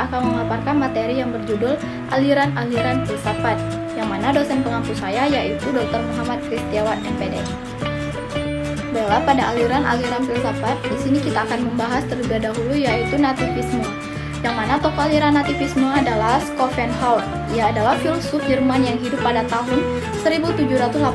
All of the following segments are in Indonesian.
akan memaparkan materi yang berjudul Aliran-aliran Filsafat, yang mana dosen pengampu saya yaitu Dr. Muhammad Kristiawan, MPD. Baiklah, pada aliran-aliran filsafat, di sini kita akan membahas terlebih dahulu yaitu nativisme. Yang mana tokoh aliran nativisme adalah Schopenhauer. Ia adalah filsuf Jerman yang hidup pada tahun 1788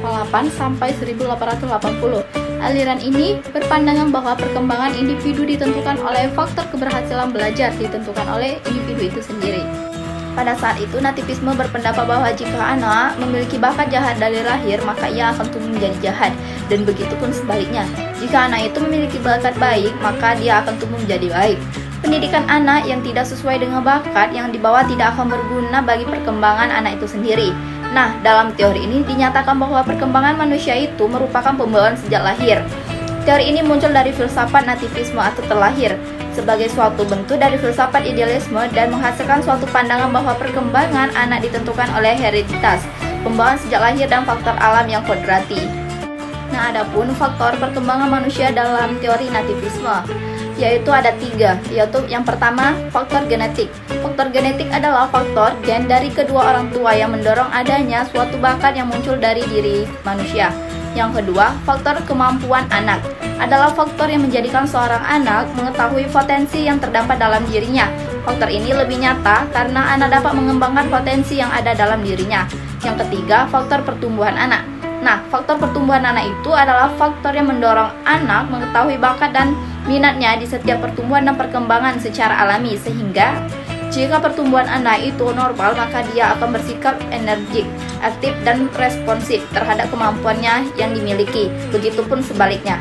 sampai 1880. Aliran ini berpandangan bahwa perkembangan individu ditentukan oleh faktor keberhasilan belajar ditentukan oleh individu itu sendiri. Pada saat itu, nativisme berpendapat bahwa jika anak memiliki bakat jahat dari lahir, maka ia akan tumbuh menjadi jahat. Dan begitu pun sebaliknya, jika anak itu memiliki bakat baik, maka dia akan tumbuh menjadi baik. Pendidikan anak yang tidak sesuai dengan bakat yang dibawa tidak akan berguna bagi perkembangan anak itu sendiri. Nah, dalam teori ini dinyatakan bahwa perkembangan manusia itu merupakan pembawaan sejak lahir. Teori ini muncul dari filsafat nativisme atau terlahir, sebagai suatu bentuk dari filsafat idealisme dan menghasilkan suatu pandangan bahwa perkembangan anak ditentukan oleh hereditas, pembawaan sejak lahir dan faktor alam yang kodrati. Nah, adapun faktor perkembangan manusia dalam teori nativisme, yaitu ada 3, yaitu yang pertama, faktor genetik. Faktor genetik adalah faktor gen dari kedua orang tua yang mendorong adanya suatu bakat yang muncul dari diri manusia. Yang kedua, faktor kemampuan anak adalah faktor yang menjadikan seorang anak mengetahui potensi yang terdapat dalam dirinya. Faktor ini lebih nyata karena anak dapat mengembangkan potensi yang ada dalam dirinya. Yang ketiga, faktor pertumbuhan anak. Nah, faktor pertumbuhan anak itu adalah faktor yang mendorong anak mengetahui bakat dan minatnya di setiap pertumbuhan dan perkembangan secara alami, sehingga jika pertumbuhan anak itu normal, maka dia akan bersikap energik, aktif, dan responsif terhadap kemampuannya yang dimiliki. Begitupun sebaliknya.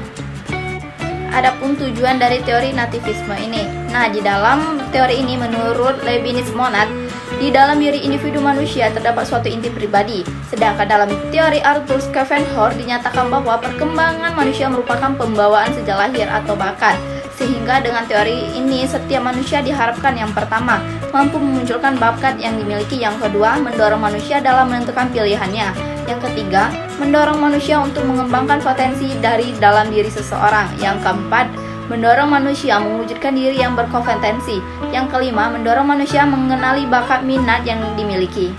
Adapun tujuan dari teori nativisme ini. Nah, di dalam teori ini menurut Leibniz Monad, di dalam diri individu manusia terdapat suatu inti pribadi. Sedangkan dalam teori Arthur Schopenhauer dinyatakan bahwa perkembangan manusia merupakan pembawaan sejak lahir atau bakat. Sehingga dengan teori ini setiap manusia diharapkan yang pertama mampu memunculkan bakat yang dimiliki, yang kedua mendorong manusia dalam menentukan pilihannya, yang ketiga mendorong manusia untuk mengembangkan potensi dari dalam diri seseorang, yang keempat mendorong manusia mewujudkan diri yang berkompetensi, yang kelima mendorong manusia mengenali bakat minat yang dimiliki.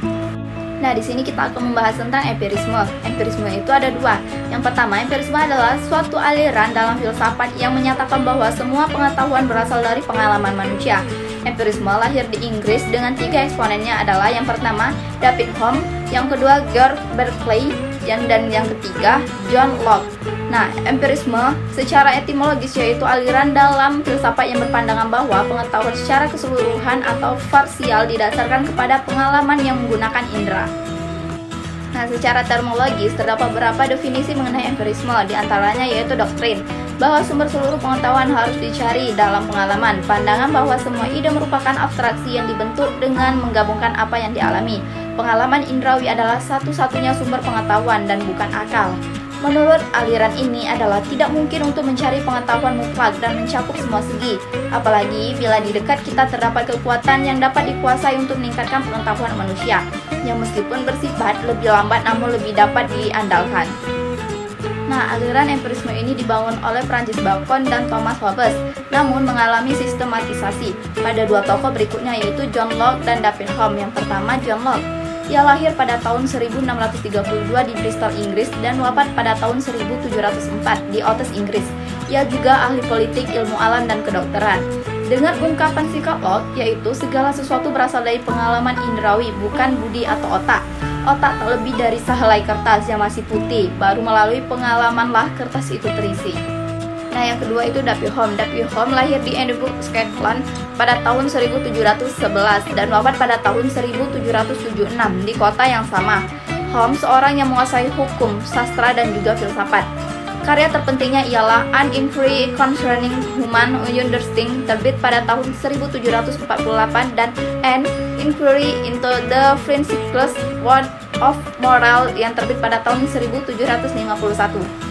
Nah, di sini kita akan membahas tentang empirisme. Empirisme itu ada 2. Yang pertama, empirisme adalah suatu aliran dalam filsafat yang menyatakan bahwa semua pengetahuan berasal dari pengalaman manusia. Empirisme lahir di Inggris dengan 3 eksponennya adalah yang pertama David Hume, yang kedua George Berkeley, dan yang ketiga John Locke. Nah, empirisme secara etimologis yaitu aliran dalam filsafat yang berpandangan bahwa pengetahuan secara keseluruhan atau parsial didasarkan kepada pengalaman yang menggunakan indera. Nah, secara terminologis terdapat beberapa definisi mengenai empirisme, diantaranya yaitu doktrin, bahwa sumber seluruh pengetahuan harus dicari dalam pengalaman, pandangan bahwa semua ide merupakan abstraksi yang dibentuk dengan menggabungkan apa yang dialami. Pengalaman indrawi adalah satu-satunya sumber pengetahuan dan bukan akal. Menurut aliran ini adalah tidak mungkin untuk mencari pengetahuan mutlak dan mencakup semua segi, apalagi bila di dekat kita terdapat kekuatan yang dapat dikuasai untuk meningkatkan pengetahuan manusia, yang meskipun bersifat lebih lambat namun lebih dapat diandalkan. Nah, aliran empirisme ini dibangun oleh Francis Bacon dan Thomas Hobbes, namun mengalami sistematisasi pada 2 tokoh berikutnya yaitu John Locke dan David Hume. Yang pertama, John Locke. Ia lahir pada tahun 1632 di Bristol, Inggris dan wafat pada tahun 1704 di Outes, Inggris. Ia juga ahli politik, ilmu alam, dan kedokteran. Dengan ungkapan sikap Locke, yaitu segala sesuatu berasal dari pengalaman indrawi, bukan budi atau otak. Otak tak lebih dari sehelai kertas yang masih putih, baru melalui pengalamanlah kertas itu terisi. Nah, yang kedua itu David Hume. David Hume lahir di Edinburgh, Scotland pada tahun 1711 dan wafat pada tahun 1776 di kota yang sama. Hume seorang yang menguasai hukum, sastra, dan juga filsafat. Karya terpentingnya ialah An Inquiry Concerning Human Understanding terbit pada tahun 1748 dan An Inquiry into the Principles of Moral yang terbit pada tahun 1751.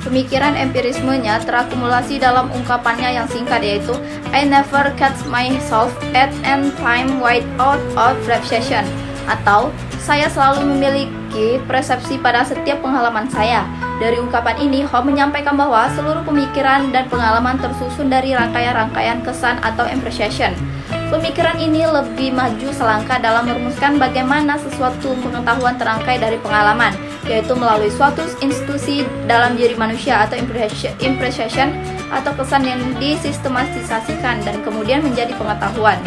Pemikiran empirismenya terakumulasi dalam ungkapannya yang singkat yaitu I never catch myself at any time without observation, atau saya selalu memiliki persepsi pada setiap pengalaman saya. Dari ungkapan ini, Hume menyampaikan bahwa seluruh pemikiran dan pengalaman tersusun dari rangkaian-rangkaian kesan atau impression. Pemikiran ini lebih maju selangkah dalam merumuskan bagaimana sesuatu pengetahuan terangkai dari pengalaman, yaitu melalui suatu institusi dalam diri manusia atau impression atau kesan yang disistematisasikan dan kemudian menjadi pengetahuan.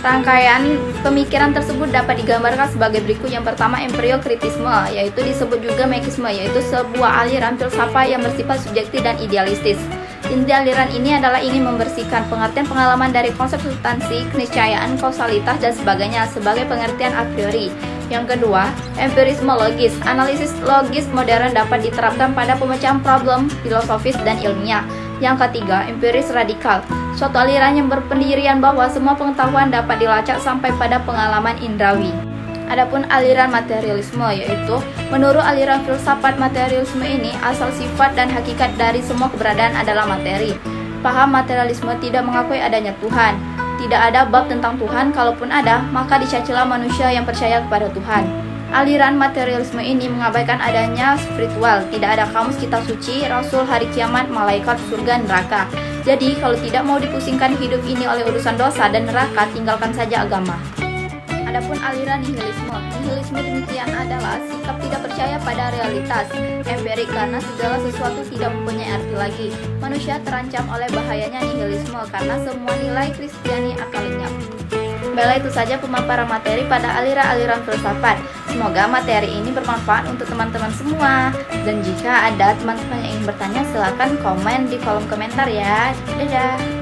Rangkaian pemikiran tersebut dapat digambarkan sebagai berikut. Yang pertama, empiriokritisme, yaitu disebut juga mekisme, yaitu sebuah aliran filsafat yang bersifat subjektif dan idealistis. Inti aliran ini adalah ingin membersihkan pengertian pengalaman dari konsep substansi, keniscayaan, kausalitas, dan sebagainya sebagai pengertian a priori. Yang kedua, empirisme logis. Analisis logis modern dapat diterapkan pada pemecahan problem filosofis dan ilmiah. Yang ketiga, empiris radikal. Suatu aliran yang berpendirian bahwa semua pengetahuan dapat dilacak sampai pada pengalaman indrawi. Adapun aliran materialisme, yaitu menurut aliran filsafat materialisme ini, asal sifat dan hakikat dari semua keberadaan adalah materi. Paham materialisme tidak mengakui adanya Tuhan. Tidak ada bab tentang Tuhan, kalaupun ada, maka dicacilah manusia yang percaya kepada Tuhan. Aliran materialisme ini mengabaikan adanya spiritual, tidak ada kamus kitab suci, rasul, hari kiamat, malaikat, surga, neraka. Jadi, kalau tidak mau dipusingkan hidup ini oleh urusan dosa dan neraka, tinggalkan saja agama. Adapun aliran nihilisme. Nihilisme demikian adalah sikap tidak percaya pada realitas empirik karena segala sesuatu tidak mempunyai arti lagi. Manusia terancam oleh bahayanya nihilisme karena semua nilai Kristiani akan lenyap. Baiklah, itu saja pemaparan materi pada aliran-aliran filsafat. Semoga materi ini bermanfaat untuk teman-teman semua. Dan jika ada teman-teman yang ingin bertanya, silakan komen di kolom komentar ya. Dadah!